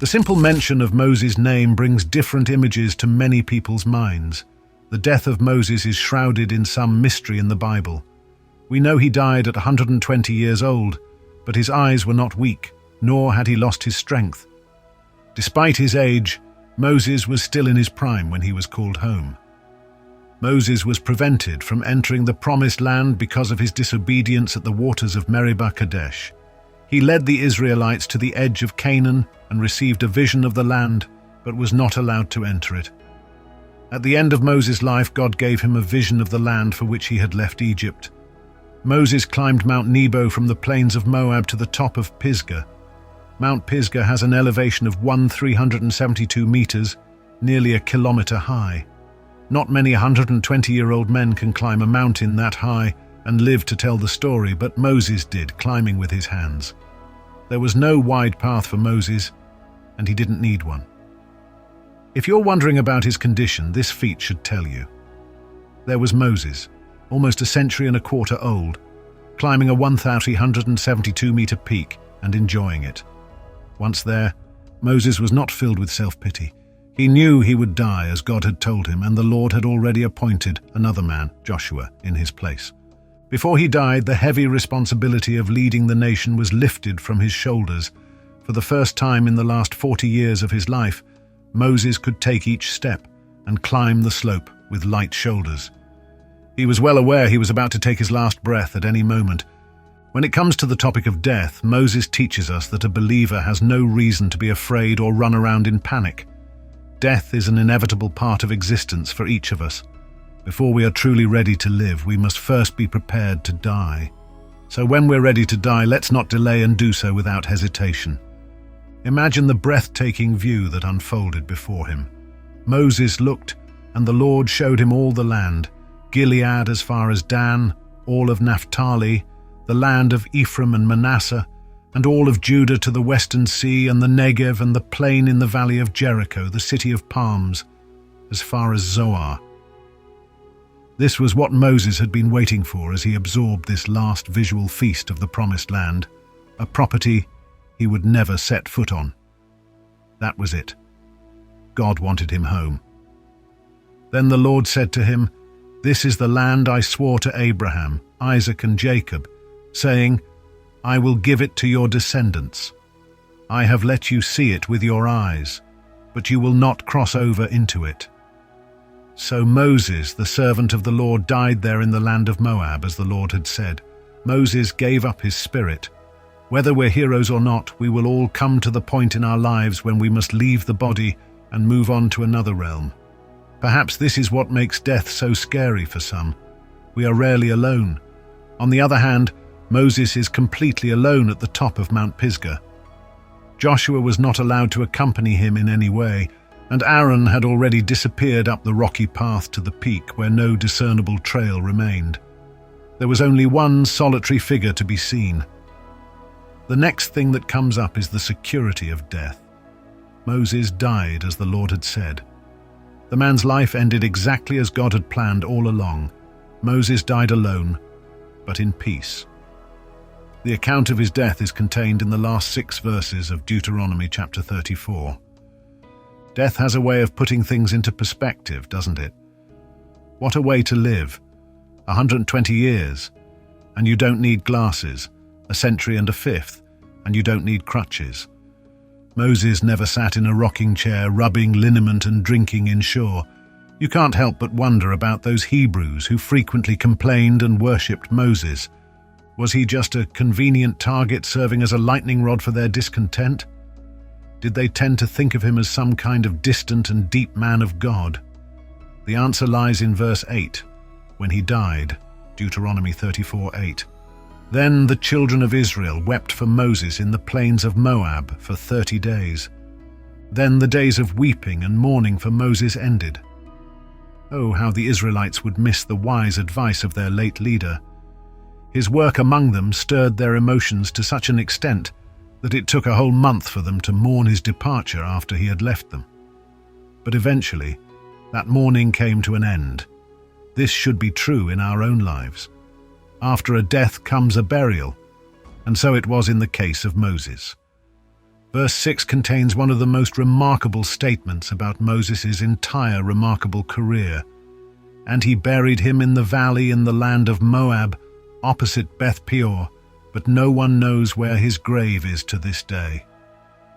The simple mention of Moses' name brings different images to many people's minds. The death of Moses is shrouded in some mystery in the Bible. We know he died at 120 years old, but his eyes were not weak, nor had he lost his strength. Despite his age, Moses was still in his prime when he was called home. Moses was prevented from entering the promised land because of his disobedience at the waters of Meribah Kadesh. He led the Israelites to the edge of Canaan and received a vision of the land, but was not allowed to enter it. At the end of Moses' life, God gave him a vision of the land for which he had left Egypt. Moses climbed Mount Nebo from the plains of Moab to the top of Pisgah. Mount Pisgah has an elevation of 372 meters, nearly a kilometer high. Not many 120-year-old men can climb a mountain that high and live to tell the story, but Moses did, climbing with his hands. There was no wide path for Moses, and he didn't need one. If you're wondering about his condition, this feat should tell you. There was Moses, almost a century and a quarter old, climbing a 1,372-meter peak and enjoying it. Once there, Moses was not filled with self-pity. He knew he would die as God had told him, and the Lord had already appointed another man, Joshua, in his place. Before he died, the heavy responsibility of leading the nation was lifted from his shoulders. For the first time in the last 40 years of his life, Moses could take each step and climb the slope with light shoulders. He was well aware he was about to take his last breath at any moment. When it comes to the topic of death, Moses teaches us that a believer has no reason to be afraid or run around in panic. Death is an inevitable part of existence for each of us. Before we are truly ready to live, we must first be prepared to die. So when we're ready to die, let's not delay and do so without hesitation. Imagine the breathtaking view that unfolded before him. Moses looked, and the Lord showed him all the land, Gilead as far as Dan, all of Naphtali, the land of Ephraim and Manasseh, and all of Judah to the western sea, and the Negev and the plain in the valley of Jericho, the city of palms, as far as Zoar. This was what Moses had been waiting for as he absorbed this last visual feast of the promised land, a property he would never set foot on. That was it. God wanted him home. Then the Lord said to him, "This is the land I swore to Abraham, Isaac, and Jacob, saying, I will give it to your descendants. I have let you see it with your eyes, but you will not cross over into it." So Moses, the servant of the Lord, died there in the land of Moab, as the Lord had said. Moses gave up his spirit. Whether we're heroes or not, we will all come to the point in our lives when we must leave the body and move on to another realm. Perhaps this is what makes death so scary for some. We are rarely alone. On the other hand, Moses is completely alone at the top of Mount Pisgah. Joshua was not allowed to accompany him in any way, and Aaron had already disappeared up the rocky path to the peak where no discernible trail remained. There was only one solitary figure to be seen. The next thing that comes up is the security of death. Moses died as the Lord had said. The man's life ended exactly as God had planned all along. Moses died alone, but in peace. The account of his death is contained in the last 6 verses of Deuteronomy chapter 34. Death has a way of putting things into perspective, doesn't it? What a way to live. 120 years, and you don't need glasses, a century and a fifth, and you don't need crutches. Moses never sat in a rocking chair, rubbing liniment and drinking inshore. You can't help but wonder about those Hebrews who frequently complained and worshipped Moses. Was he just a convenient target serving as a lightning rod for their discontent? Did they tend to think of him as some kind of distant and deep man of God? The answer lies in verse 8, when he died, Deuteronomy 34:8. Then the children of Israel wept for Moses in the plains of Moab for 30 days. Then the days of weeping and mourning for Moses ended. Oh, how the Israelites would miss the wise advice of their late leader. His work among them stirred their emotions to such an extent that it took a whole month for them to mourn his departure after he had left them. But eventually, that mourning came to an end. This should be true in our own lives. After a death comes a burial, and so it was in the case of Moses. Verse 6 contains one of the most remarkable statements about Moses' entire remarkable career. And he buried him in the valley in the land of Moab, opposite Beth Peor, but no one knows where his grave is to this day.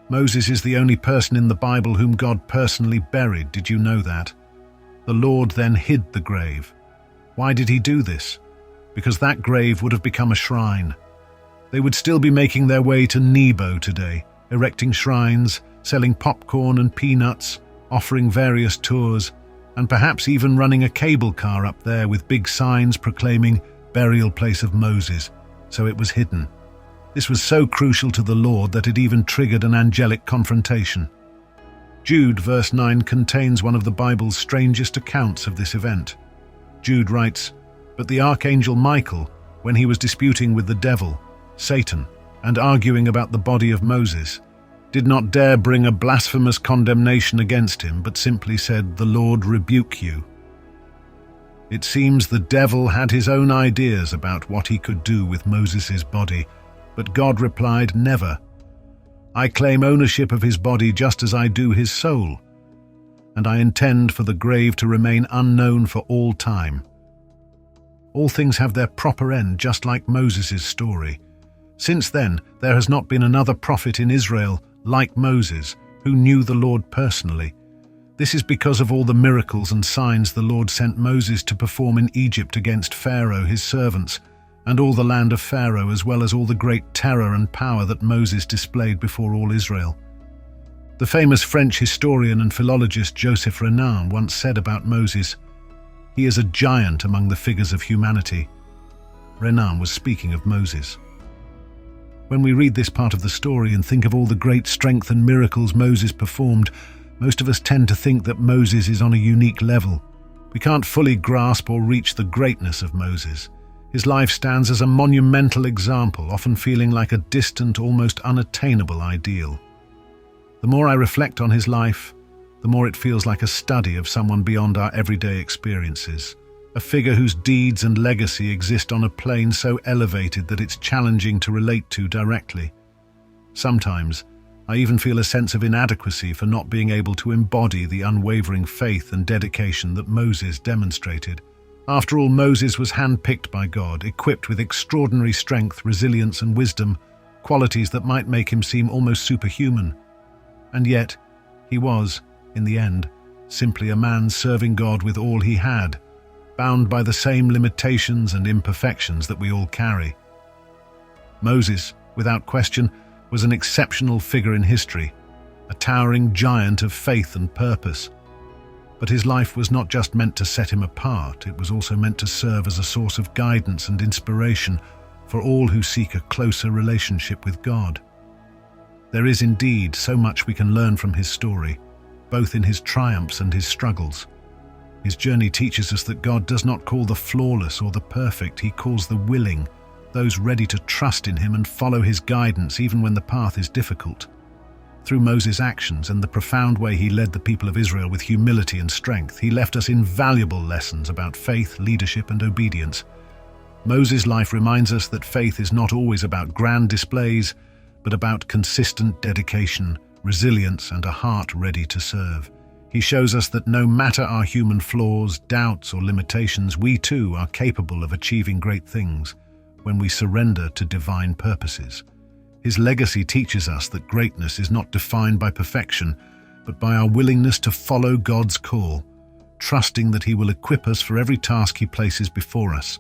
Moses is the only person in the Bible whom God personally buried. Did you know that? The Lord then hid the grave. Why did he do this? Because that grave would have become a shrine. They would still be making their way to Nebo today, erecting shrines, selling popcorn and peanuts, offering various tours, and perhaps even running a cable car up there with big signs proclaiming "Burial Place of Moses," so it was hidden. This was so crucial to the Lord that it even triggered an angelic confrontation. Jude, verse 9, contains one of the Bible's strangest accounts of this event. Jude writes, "But the archangel Michael, when he was disputing with the devil, Satan, and arguing about the body of Moses, did not dare bring a blasphemous condemnation against him, but simply said, 'The Lord rebuke you.'" It seems the devil had his own ideas about what he could do with Moses' body, but God replied, "Never. I claim ownership of his body just as I do his soul, and I intend for the grave to remain unknown for all time." All things have their proper end, just like Moses' story. Since then, there has not been another prophet in Israel like Moses, who knew the Lord personally. This is because of all the miracles and signs the Lord sent Moses to perform in Egypt against Pharaoh, his servants, and all the land of Pharaoh, as well as all the great terror and power that Moses displayed before all Israel. The famous French historian and philologist Joseph Renan once said about Moses, "He is a giant among the figures of humanity." Renan was speaking of Moses. When we read this part of the story and think of all the great strength and miracles Moses performed, most of us tend to think that Moses is on a unique level. We can't fully grasp or reach the greatness of Moses. His life stands as a monumental example, often feeling like a distant, almost unattainable ideal. The more I reflect on his life, the more it feels like a study of someone beyond our everyday experiences, a figure whose deeds and legacy exist on a plane so elevated that it's challenging to relate to directly. Sometimes, I even feel a sense of inadequacy for not being able to embody the unwavering faith and dedication that Moses demonstrated. After all, Moses was handpicked by God, equipped with extraordinary strength, resilience, and wisdom, qualities that might make him seem almost superhuman. And yet, he was, in the end, simply a man serving God with all he had, bound by the same limitations and imperfections that we all carry. Moses, without question, was an exceptional figure in history, a towering giant of faith and purpose. But his life was not just meant to set him apart, it was also meant to serve as a source of guidance and inspiration for all who seek a closer relationship with God. There is indeed so much we can learn from his story, both in his triumphs and his struggles. His journey teaches us that God does not call the flawless or the perfect, he calls the willing, those ready to trust in him and follow his guidance even when the path is difficult. Through Moses' actions and the profound way he led the people of Israel with humility and strength, he left us invaluable lessons about faith, leadership, and obedience. Moses' life reminds us that faith is not always about grand displays, but about consistent dedication, resilience, and a heart ready to serve. He shows us that no matter our human flaws, doubts, or limitations, we too are capable of achieving great things when we surrender to divine purposes. His legacy teaches us that greatness is not defined by perfection, but by our willingness to follow God's call, trusting that he will equip us for every task he places before us.